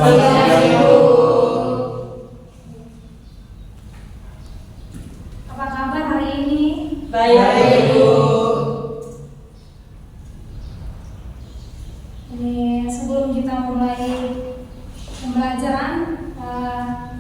Apa kabar hari ini? Baik, Ibu. Ini sebelum kita mulai pembelajaran,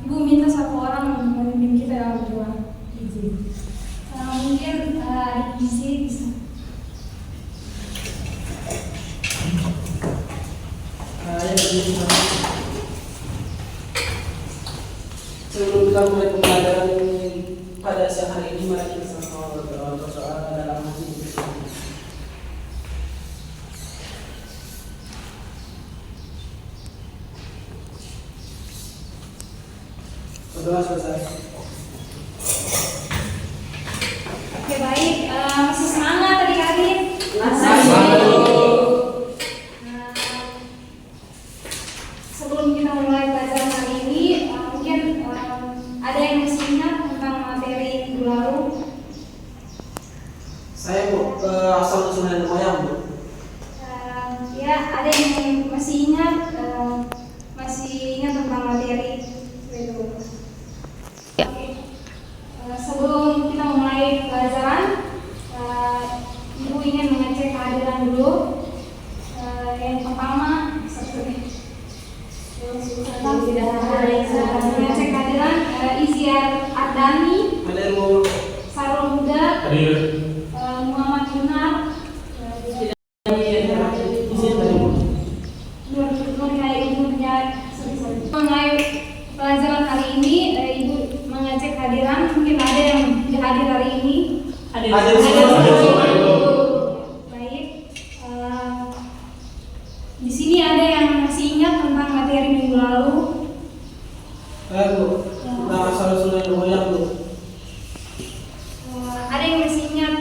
Ibu minta satu orang memimpin kita dalam doa. Izin. Mungkin adik isi bisa. Sebelum kita mulai pembelajaran pada siang hari ini, mari kita sama-sama berdoa dalam hati kita. Berdoa selesai. Oke, baik. Masih semangat adik-adik? Sebelum kita mulai pelajaran hari ini, mungkin ada yang masih ingat tentang materi minggu lalu? Saya Bu, asal usul nenek moyang Bu. Ya, ada yang masih ingat tentang materi itu. Ya. Oke. Sebelum kita mulai pelajaran, Ibu ingin mengecek kehadiran dulu. Yang pertama, mengecek kehadiran Iziar Ardani, Hadir Bu. Sarul Huda, Hadir. Muhammad Yunar, Mengenai pelajaran hari ini, Ibu mengecek kehadiran. Mungkin ada yang hadir hari ini. Hadir semua. Hadir semua, Ibu. Baik. Di sini ada yang masih ingat tentang materi minggu lalu. Saya Bu, tentang asal usul nenek moyang Bu. Ada yang masih ingat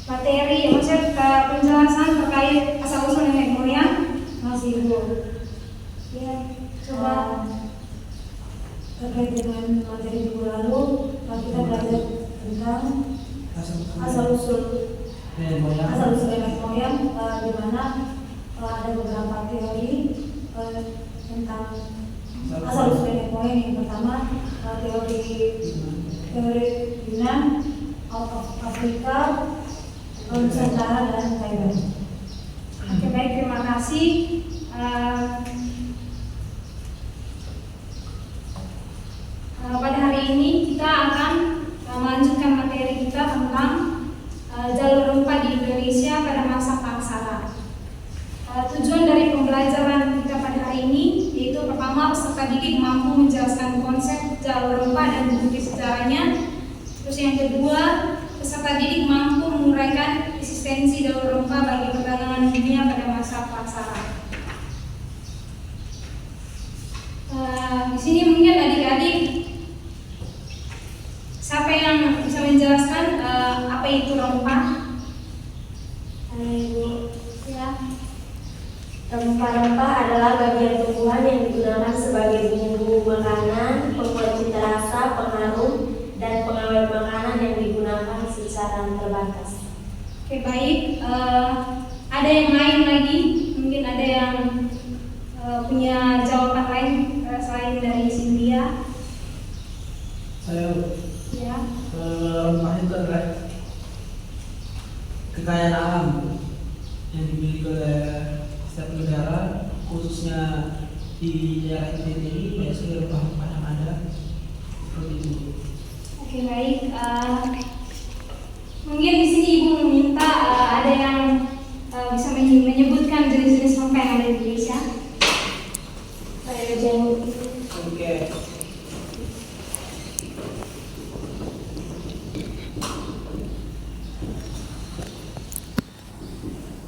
materi, maksudnya penjelasan terkait asal usul nenek moyang? Masih Bu. Ya, coba. Terkait dengan materi minggu lalu, kita belajar tentang asal usul Nenek moyang. nenek moyang, di mana ada beberapa teori tentang asal usul nenek moyang. Yang pertama, teori Yunan, out of Afrika, Nusantara dan Thailand. Oke, baik, terima kasih. Pada hari ini kita akan melanjutkan materi kita tentang jalur rempah di Indonesia pada masa praksara. Tujuan dari pembelajaran kita pada hari ini yaitu pertama, peserta didik mampu menjelaskan konsep jalur rempah dan bukti sejarahnya. Terus yang kedua, peserta didik mampu menguraikan eksistensi jalur rempah bagi perdagangan dunia pada masa praksara. Di sini mungkin adik-adik, siapa yang bisa menjelaskan apa itu rempah? Ibu, Ya. rempah-rempah adalah bagian tumbuhan yang digunakan sebagai bumbu makanan, pembuat cita rasa, pengharum, dan pengawet makanan yang digunakan secara terbatas. Oke, baik. Ada yang lain lagi? Mungkin ada yang punya jawaban lain selain dari Cynthia? Saya Bu. Ya. Rempah itu adalah kekayaan alam yang dimiliki oleh setiap negara, khususnya di daerah ini banyak sekali rempah-rempah yang ada seperti itu. Oke, baik. Mungkin di sini Ibu meminta ada yang bisa menyebutkan jenis-jenis rempah yang ada di Indonesia. Oke.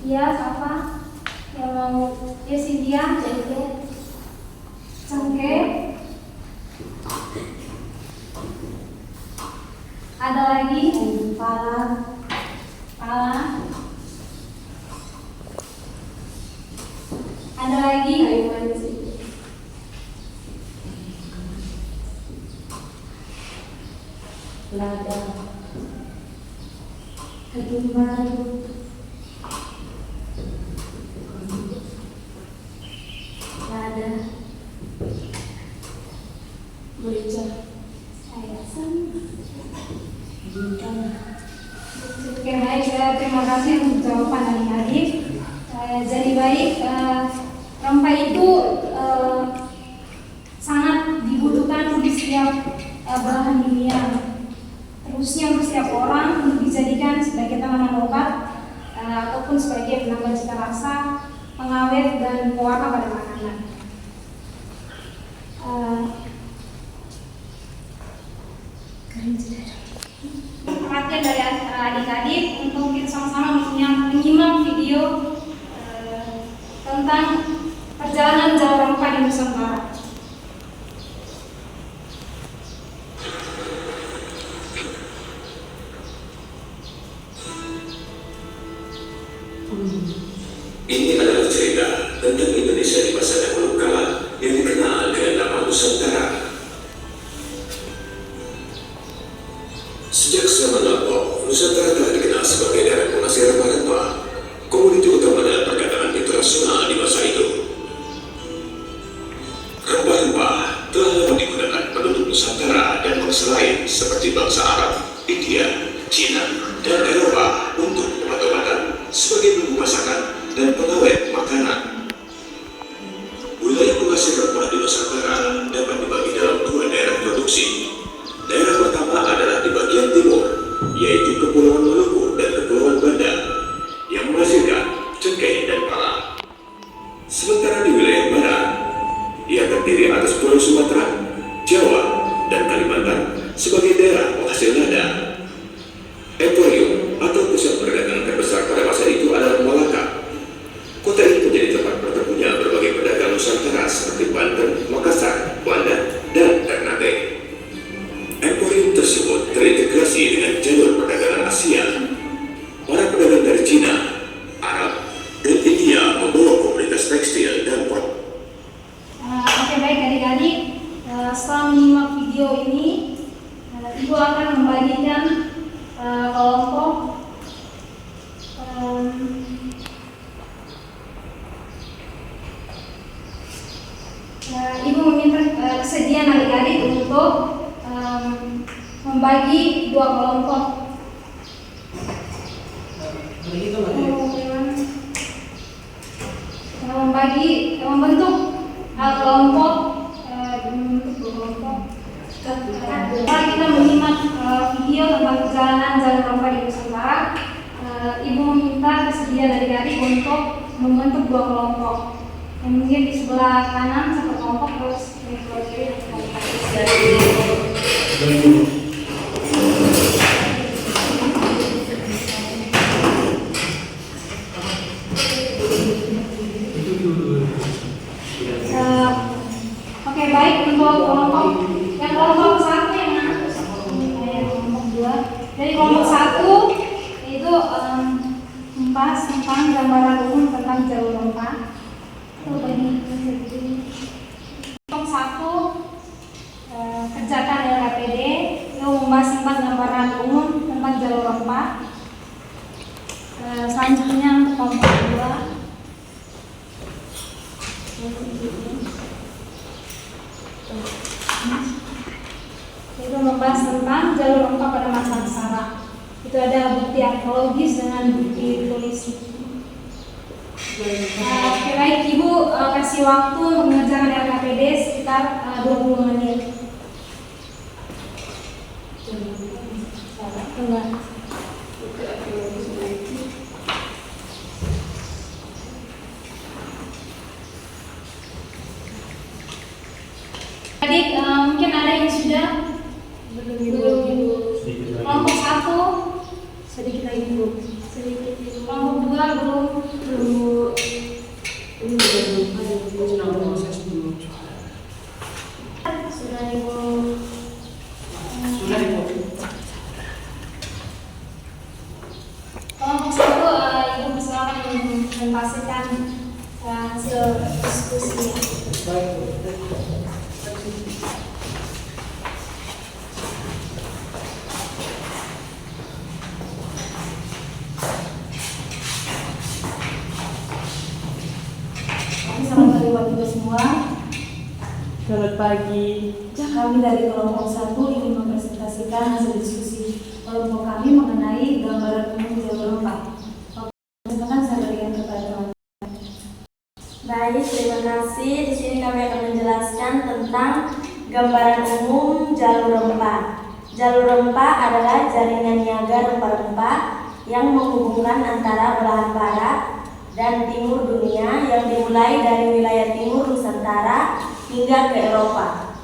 Ya, apa? Yang mau? Ya, Cynthia. Cengkeh. Ada lagi? Pala. Ada lagi? Lada. Ketumbar. Lada. terima kasih untuk jawaban adik-adik. Jadi baik, rempah itu sangat dibutuhkan di setiap belahan dunia. Terusnya untuk setiap orang untuk dijadikan sebagai tanaman obat ataupun sebagai penambah cita rasa, pengawet dan pewarna pada makanan. Perhatian dari adik-adik untuk kita sama-sama menyimak video tentang perjalanan jalur rempah di Nusantara. Ini adalah cerita tentang Indonesia di masa dahulu kala yang dikenal dengan nama Nusantara. Sejak zaman lampau, Nusantara telah dikenal sebagai daerah penghasil rempah-rempah, komoditi utama dalam perdagangan internasional di masa itu. Rempah-rempah telah lama digunakan penduduk Nusantara dan bangsa lain seperti bangsa Arab, India, Cina, dan Eropa untuk obat-obatan sebagai bumbu masakan dan pengawet makanan. Wilayah penghasil rempah di Nusantara dapat dibagi dalam dua daerah produksi. Daerah pertama adalah di bagian timur, yaitu Kepulauan Maluku dan Kepulauan Banda, yang menghasilkan cengkeh dan pala. Sementara di wilayah barat, ia terdiri atas Pulau Sumatera, Jawa, dan Kalimantan sebagai daerah penghasil lada. Emporium atau pusat perdagangan terbesar pada masa itu adalah Malaka. Kota ini menjadi tempat bertemunya berbagai pedagang Nusantara seperti Banten, Makassar, Banda, dan Ternate. Emporium tersebut terintegrasi dengan jalur perdagangan Asia. Para pedagang dari Cina, Arab, dan India membawa komoditas tekstil dan pot. Oke, baik adik-adik, setelah menyimak video ini, Ibu akan membagikan kelompok Ibu meminta kesediaan adik-adik untuk membagi dua kelompok. Begitu Mbak. Membentuk kelompok setelah kita menyimak video tentang perjalanan jalur rempah di Nusantara, Ibu meminta kesediaan adik-adik untuk membentuk dua kelompok. Yang mungkin di sebelah kanan satu kelompok, terus di sebelah kiri satu kelompok. Oke, baik, untuk kelompok yang kelompok satu yang kelompok dua. Dari kelompok satu itu membahas tentang gambaran umum tentang jalur rempah. Kelompok satu kerjakan LKPD itu membahas tentang gambaran umum tentang jalur rempah. Selanjutnya untuk kelompok dua itu membahas tentang jalur rempah pada masa Aksara. Itu ada bukti arkeologis dengan bukti polisi. Oke, baik, Ibu kasih waktu untuk mengerjakan LKPD sekitar 20 menit. Adik, mungkin ada yang sudah belum. Kelompok satu sedikit lagi Bu. Kelompok dua belum. Sudah Ibu. Kelompok satu, Ibu persilakan mempresentasikan hasil diskusi. Selamat pagi buat Ibu semua. Selamat pagi. Kami dari kelompok 1 ingin mempresentasikan hasil diskusi kelompok kami mengenai gambaran umum jalur rempah. Baik, terima kasih. Di sini kami akan menjelaskan tentang gambaran umum jalur rempah. Jalur rempah adalah jaringan niaga rempah-rempah yang menghubungkan antara belahan barat dan timur dunia yang dimulai dari wilayah timur Nusantara hingga ke Eropa.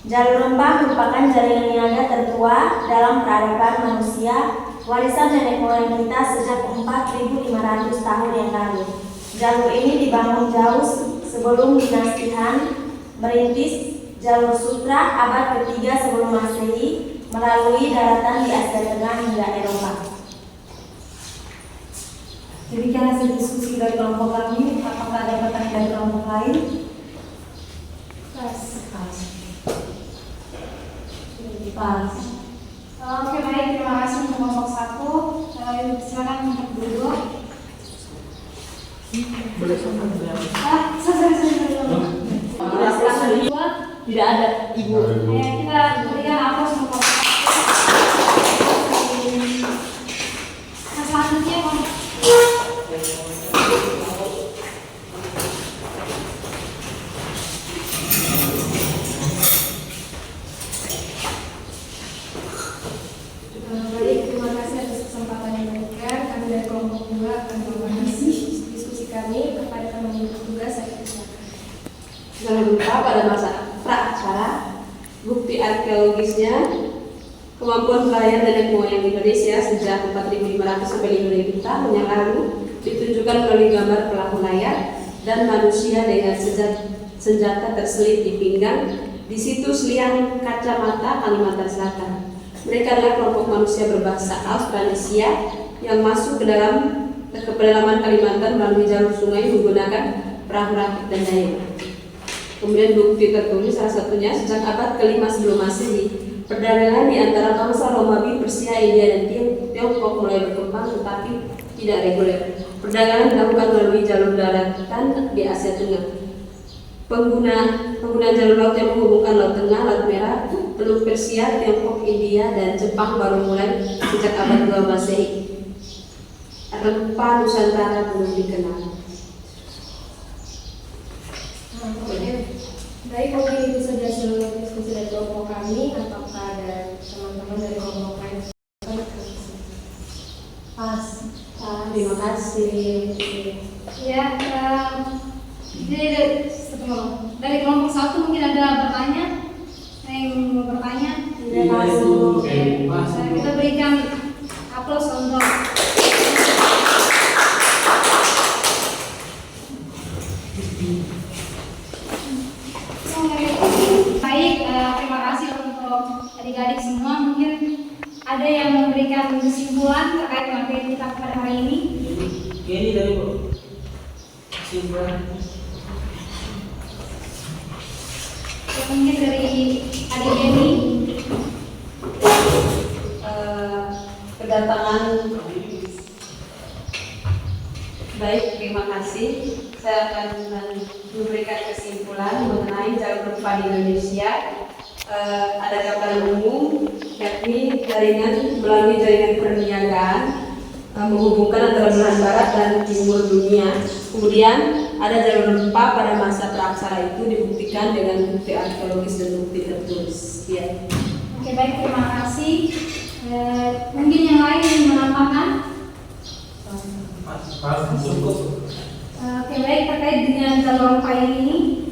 Jalur rempah merupakan jaringan niaga tertua dalam peradaban manusia, warisan nenek moyang kita sejak 4.500 tahun yang lalu. Jalur ini dibangun jauh sebelum dinasti Han merintis jalur sutra abad ketiga sebelum Masehi melalui daratan di Asia Tengah hingga Eropa. Demikian hasil diskusi dari kelompok kami. Apakah ada pertanyaan dari kelompok lain? Pas. Oke, baik, terima kasih untuk kelompok 1. Silakan untuk duduk. Boleh sama beliau. Tidak ada ibu. Kita berikan aplaus untuk kelompok 1. Nah, selanjutnya baik, terima kasih atas kesempatan yang diberikan. Kami dari kelompok 2 akan membahas diskusi kami kepada teman tugas saya persilakan. Jangan lupa pada masa pra-aksara, bukti arkeologisnya, kemampuan pelayan nenek moyang Indonesia sejak 4.500 sampai 5.000 tahun yang lalu ditunjukkan melalui gambar pelaku layar dan manusia dengan senjata terselip di pinggang di situs Liang Kacamata, Kalimantan Selatan. Mereka adalah kelompok manusia berbahasa Austronesia yang masuk ke pedalaman Kalimantan melalui jalur sungai menggunakan perahu rakit dan dayung. Kemudian bukti tertulis salah satunya sejak abad ke-5 sebelum Masehi, perdagangan di antara bangsa Romawi, Persia, India, dan Tiongkok mulai berkembang tetapi tidak reguler. Perdagangan dilakukan melalui jalur daratan di Asia Tengah. Penggunaan jalur laut yang menghubungkan Laut Tengah, Laut Merah, Teluk Persia, Tiongkok, India, dan Jepang baru mulai sejak abad 2 Masehi. Rempah Nusantara belum dikenal. Baik, mungkin itu saja seluruh diskusi dari kelompok kami. Apakah ada teman-teman dari kelompok lain? Pas. Terima kasih. ya, dari kelompok 1 mungkin ada pertanyaan. Yang mau bertanya? Tidak masuk. Kita berikan aplaus untuk baik. Terima kasih untuk adik-adik semua. Mungkin ada yang memberikan kesimpulan terkait materi kita pada hari ini. Ini dari Bu. Kesimpulan. Mungkin dari adik Jenny. Kedatangan. Baik, terima kasih. Saya akan memberikan kesimpulan mengenai jalur rempah di Indonesia. Ada gambaran umum, yakni melalui jaringan perniagaan menghubungkan antara belahan barat dan timur dunia. Kemudian ada jalur rempah pada masa praksara itu dibuktikan dengan bukti arkeologis dan bukti tertulis. Ya. Oke, baik, terima kasih. Mungkin yang lain yang menambahkan? Cukup. Oke, baik, terkait dengan jalur rempah ini,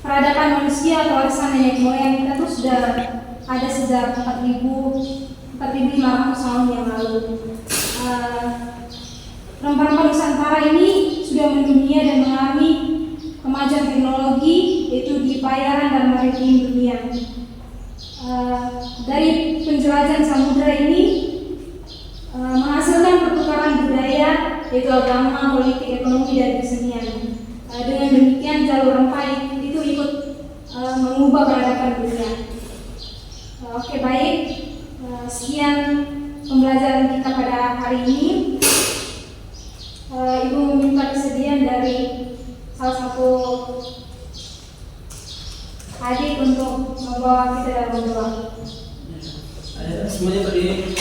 peradaban manusia atau warisan nenek moyang kita tuh sudah ada sejak 4.500 tahun yang lalu. Rempah-rempah Nusantara ini sudah mendunia dan mengalami kemajuan teknologi, yaitu di pelayaran dan maritim dunia. Dari penjelajahan samudra ini menghasilkan pertukaran budaya, yaitu agama, politik, ekonomi, dan kesenian. Dengan demikian jalur rempah itu ikut mengubah peradaban dunia. Oke, baik. Sekian pembelajaran kita pada hari ini. Ibu meminta kesediaan dari salah satu adik untuk membawa kita dalam berdoa. Ayo semuanya berdiri.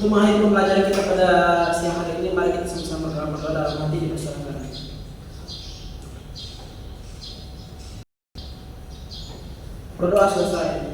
mengakhiri pembelajaran kita pada siang hari ini, mari kita sama-sama berdoa dalam hati di bersama. Berdoa selesai.